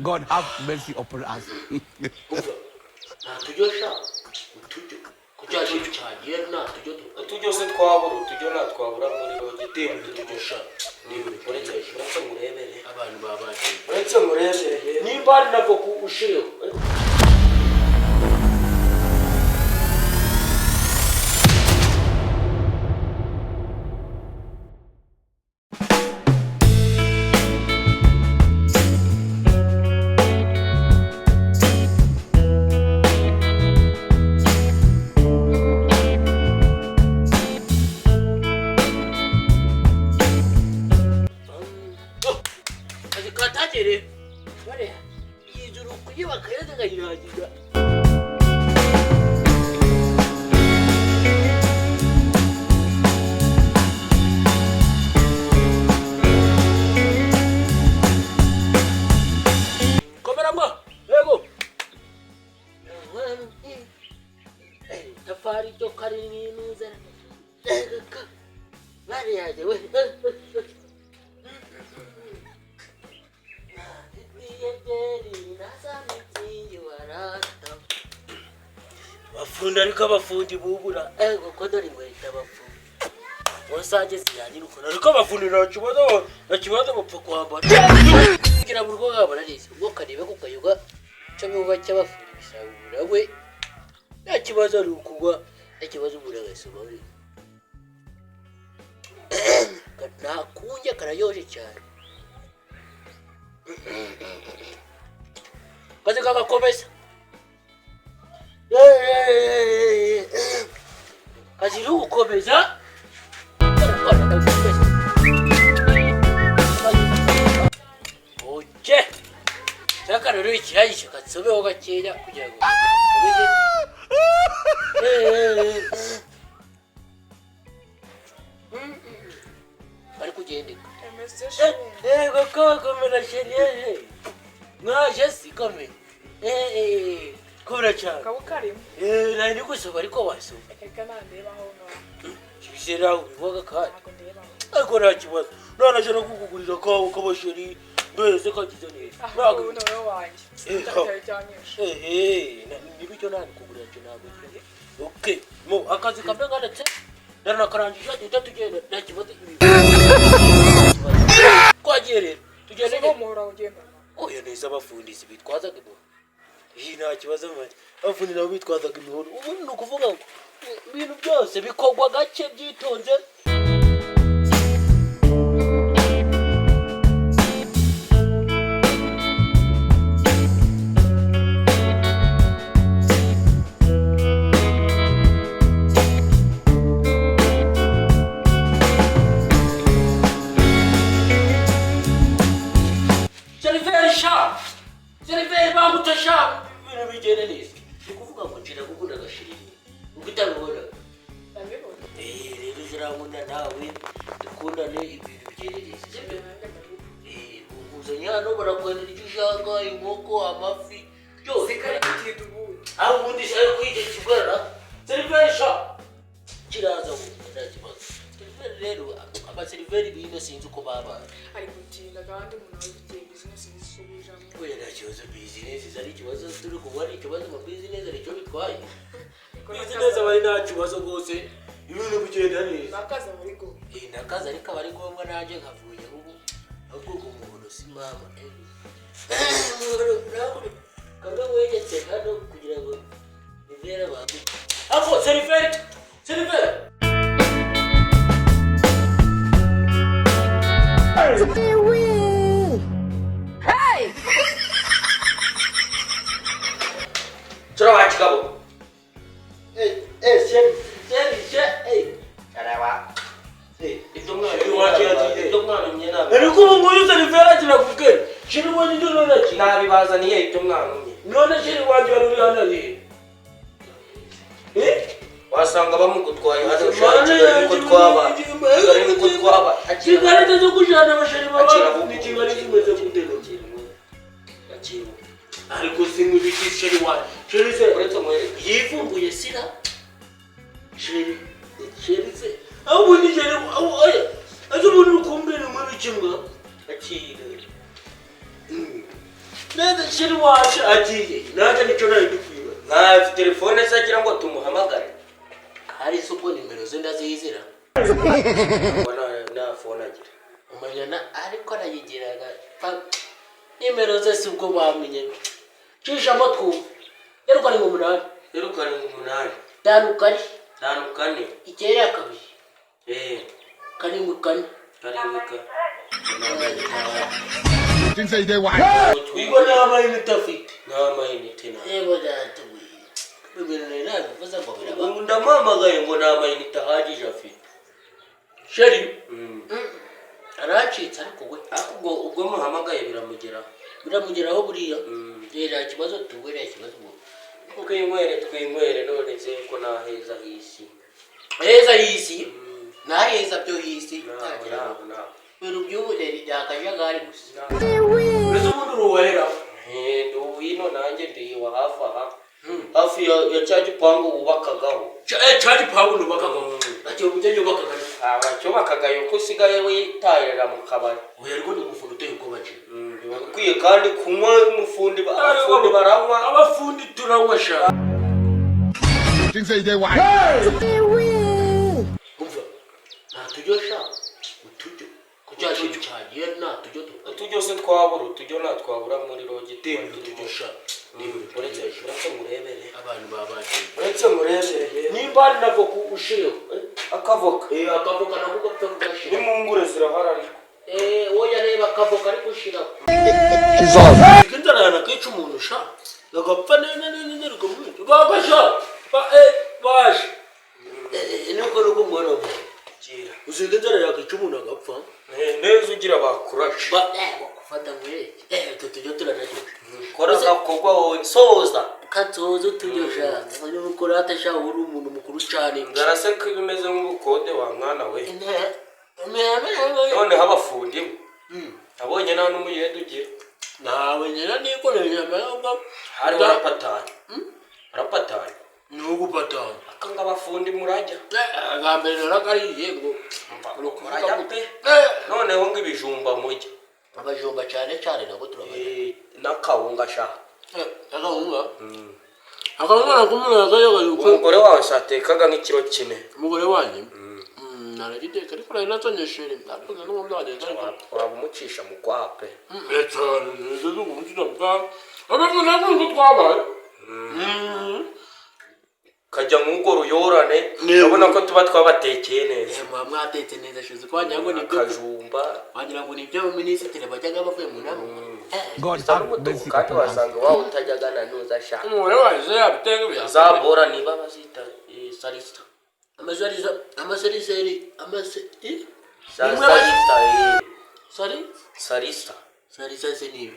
God have mercy upon us. Tujyo se twabura tujyo na twabura muri bo gitembe tujyosha uretse murebere abantu babanje uretse murebere nimba ari nako kushiro bafunda ariko abafundi bubura ko dore ngwita bafundi wasaje ziyangira uko ariko abafundira kibazo bapfa kwambara kugira mu rwo gabo narisi ubwo karebe ko kayuga cyo bivuga cy'abafundi bisabura we nta kibazo ari ukugwa ikibazo buragasoma uri na kunje karayoje cyane kaze kagakomeza kazi rukomeza oje saka rero ikirayi katsobeho gakeya kugira ngo bari kugendeka komera sheri mwaje sikome kora cyane kabukarimo nari gusoma ariko wasoma eka nandebaho no kibisera ubivuga kandi ariko nta kibazo nanaje no kugugurira kawo kabasheri ndwese kagize neza ntabwo no wanje cyane cyane nibicyo nani kugurira cyo ntabwo okay mo akazi kambe nganetse ndana karangije tutatugenda nta kibazo kwagiye rero tugende no muhora ugenda oya neza abafundisi bitwazaga imihoro nta kibazo manje abafundi nabo bitwazaga imihoro ubu ni ukuvuga ngo ibintu byose bikorwa gake byitonze nakaza ariko abari ngombwa naje nkavuye ubu ahubwo umuntu si mama kanga wegetse hano kugira ngo nivera bantu hapo seriveri hey Chikabo hey Karawa ariko ubu nguyu seriveri agira kubwira shiri wanje ndo none nabibazaniye ibyo mwana umwe none shiri wanje wari uri hano wasanga bamugutwaye hano shiri ko twaba ariko twaba kigarete zo kujana abashari baba ni kigali kimeze kutelo akiri ariko singu biki shiri wanje shiri se uretse mwere yivumbuye sira shiri se aho ni shiri aho azo umuntu kumbere mu bikimwa akiri neza shiri wacu agiye naje nico nari dukwiba nta telefone zagira ngo tumuhamagare hari isuko nimero ze ndazizira na phone agira umanyana ariko arayigiraga nimero ze subwo bamenye cisha amatwu yeruka ni umunani tanukari ikera kabiri kani Things say they want. Ugo na amayinite afite n'amayinite na yego data bibiri na bivuze ngo biraba ndamamagaye ngo n'amayinite ahagije afite sheri aracitse ariko we ahubwo ubwo muhamagaye biramugeraho buriya rero kibazo tugwereye kibazo ngo twinywere none se ko naheza hisi naheza byo hisi Pero byubu yakajagari gusa. Mbese umuntu ruwera. Nduwino nanjye ndiwa hafi ya cyaje pango ubakagaho. Cyaje pango ubakagaho. Ati ubuje yubakaga. Abacyo bakagayo ko sigaye witayera mu kabari. Oya ariko ni umufundi uteye uko baje. Bakwiye kandi kunywa umufundi baranywa abafundi turanywa sha. Things say they want. Umva. Natujosha. Kujaje cyagiye tujyo se twabura muri logitime tujosha uretse murebere abantu babaje nimba nako kushiro akavoka nako gapfa kugashira nimungure ziraharari oya reba akavoka ari gushira kindarana kicu umuntu sha gapfa nene rugomuntu babasha baje nuko mbona kira usigendera yakicu umuntu agapfa neza ugira bakurashe gufata mwere tujyo turanaje koraza kogwa wowe soza katozo tujosha n'ukora atasha uri umuntu mukuru cyane ngarase ko bimeze nk'ubukode wa mwana we none habafundi abonye nta n'umuyede ugira nawe nyina nikoreye nyamara hari arapatanye nugu patanye akanga abafundi murajya agambere narakariye ngo murajya pe none ho ngibijumba mujya abajumba cyane nabo turabana nakawunga sha akawunga kumuraga umugore wawe satekaga nk'ikiro kine umugore wanyu naragiteka ariko nari natonyeshere ndakoze no mbyade wabumucisha mu kwape cyane nzo umutima bwa abavuna ngo twabaye kajya nk'ugo ruyorane urabona ko tuba twabatekeye neza mwatetse neza shize kwanya ngo nibyo kajumba wagira ngo nibyo minisitiri bajyaga bavuye mu nama God mercy kandi wasanga wawe utajyagana nuza sha umwe waje yabitenge bya zabora niba bazita sarista Sarisa seni.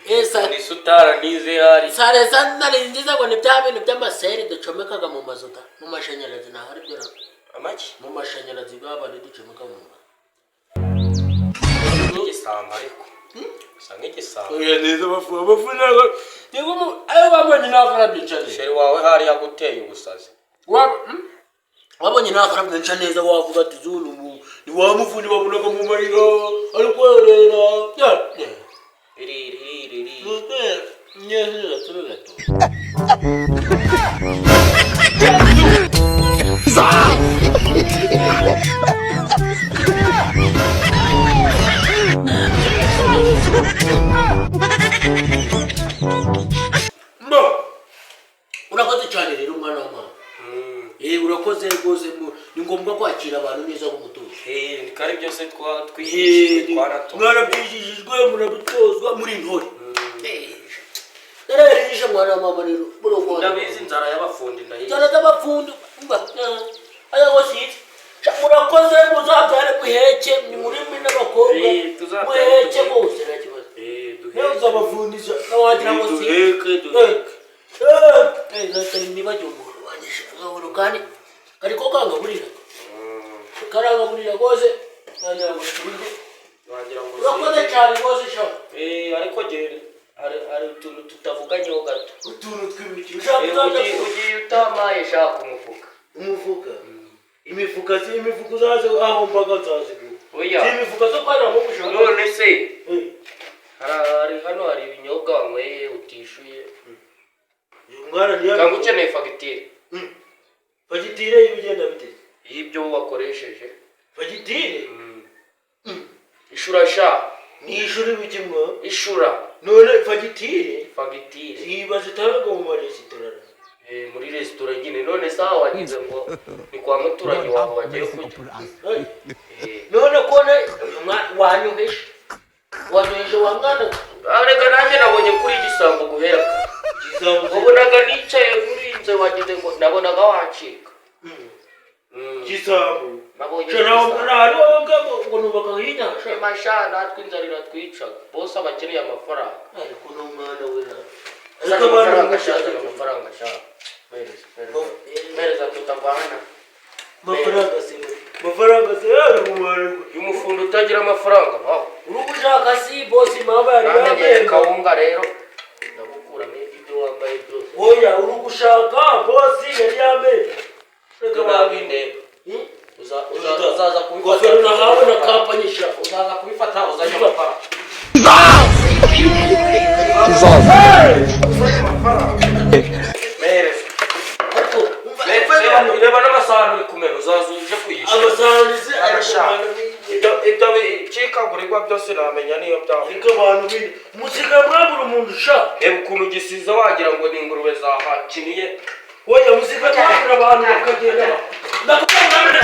Ni sutara nize hari. Sarisa narindiza ngo nibya bintu by'amaseri ducomekaga mu mazuta mu mashanyarazi na hari byo. Amaki mu mashanyarazi baba ducomeka mu. Igisamba ariko. Sange igisamba. Oya neza bafuna ngo yego mu ayo bamanye nakora byinshi. Sheri wawe hari yaguteye ubusazi. Wabonye nakora byinshi neza wavuga ati zulu ni wamufundi babunaga mu mariro ariko rera. Urakoze cyane rero umwana w'amama. Urakoze rwose ni ngombwa kwakira abantu neza nk'umutuzo. Kari byose twigishije twarabyigishijwe murabitozwa muri ntore. Rero mwana w'amama rero ndabizi inzara y'abafundi ndahiye. Inzara y'abafundi aya wasize. Murakoze muzabyare muheke ni muri mwe n'abakobwa. Muheke bose nakibazo. Neza abafundisha nawagira ngo si. Natari nibaje umuntu wanyisha ngaburo kandi ariko kangaburira. Karangaburira gose nagira ngo tubinde. Wagira ngo urakoze cyane gose sha. Ariko gere ari utuntu tutavuganyeho gato. Utuntu tw'imiki. Ugiye utamaye shaka umufuka. Imifuka uzaze aho mbaga nzaze. Oya. Imifuka zo kwarira mu bushaka. None se. hano hari ibinyobwa wanyweye utishuye. Uyu mwana niyo cyangwa ukeneye fagitire. Fagitire y'ibigenda bite? Y'ibyo wakoresheje. Fagitire? Ishura sha. Ni ishuri bikimwa? Ishura. None fagitire? Fagitire. Ibaze taraga mu maresitora. Muri resitora nyine none sawa wagize ngo ni kwa muturage wawe wagiye kurya. None kone wanyoheje. Wanyoheje wa mwana. Arega nanjye nabonye kuri igisambo guhera. Gisambo. Ubonaga nicaye muri inze wagize ngo nabonaga wacika. Gisambo. Nabonye. Nari ngo nubaka hinya. Masha natwe inzarira twica. Bose abakeneye amafaranga. Ariko no mwana we na. Ariko amafaranga ashaka amafaranga ashaka. Mereza tutavana. Mafaranga se yari kumara. Y'umufundo utagira amafaranga aho. Urugushaka si boss mama yari yambaye kawunga rero. Ndagukura n'ibyo wambaye byose. Oya urugushaka boss yari yambaye. Reka babinde. Uzaza kubifata. Gofero nahawe na kampanyisha. Uzaza kubifata uzajya amafaranga. Reba n'amasahani kumena uzaza uje kuyisha. Amasahani se arashaka. Ibyo bicikagurirwa byose namenya niyo byaho. Ariko abantu bindi musiga mwabura umuntu sha. Reba ukuntu gisiza wagira ngo ni ingurube zahakiniye. Oya musiga mwabura abantu bakagenda. Ndakubona.